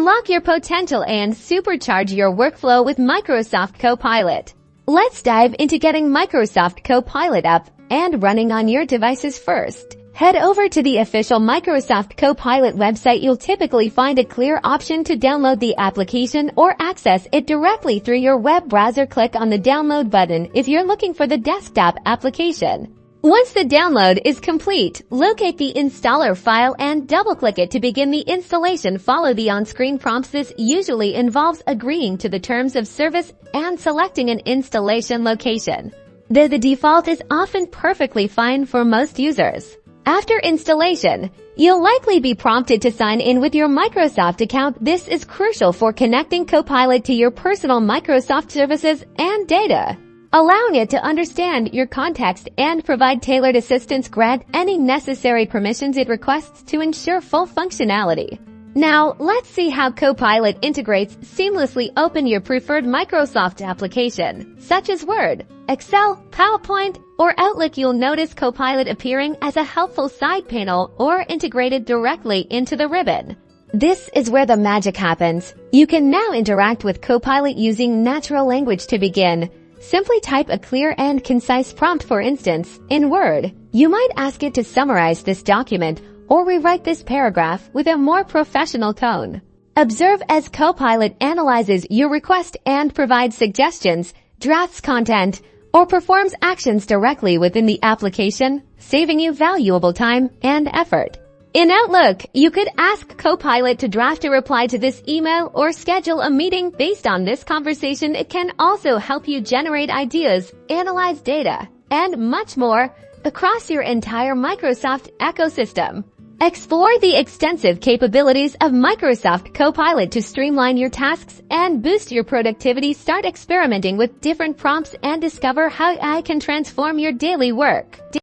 Unlock your potential and supercharge your workflow with Microsoft Copilot. Let's dive into getting Microsoft Copilot up and running on your devices first. Head over to the official Microsoft Copilot website. You'll typically find a clear option to download the application or access it directly through your web browser. Click on the download button if you're looking for the desktop application. Once the download is complete, locate the installer file and double-click it to begin the installation. Follow the on-screen prompts. This usually involves agreeing to the terms of service and selecting an installation location, though the default is often perfectly fine for most users. After installation, you'll likely be prompted to sign in with your Microsoft account. This is crucial for connecting Copilot to your personal Microsoft services and data, allowing it to understand your context and provide tailored assistance. Grant any necessary permissions it requests to ensure full functionality. Now, let's see how Copilot integrates seamlessly. Open your preferred Microsoft application, such as Word, Excel, PowerPoint, or Outlook. You'll notice Copilot appearing as a helpful side panel or integrated directly into the ribbon. This is where the magic happens. You can now interact with Copilot using natural language. To begin, simply type a clear and concise prompt. For instance, in Word, you might ask it to summarize this document or rewrite this paragraph with a more professional tone. Observe as Copilot analyzes your request and provides suggestions, drafts content, or performs actions directly within the application, saving you valuable time and effort. In Outlook, you could ask Copilot to draft a reply to this email or schedule a meeting based on this conversation. It can also help you generate ideas, analyze data, and much more across your entire Microsoft ecosystem. Explore the extensive capabilities of Microsoft Copilot to streamline your tasks and boost your productivity. Start experimenting with different prompts and discover how AI can transform your daily work.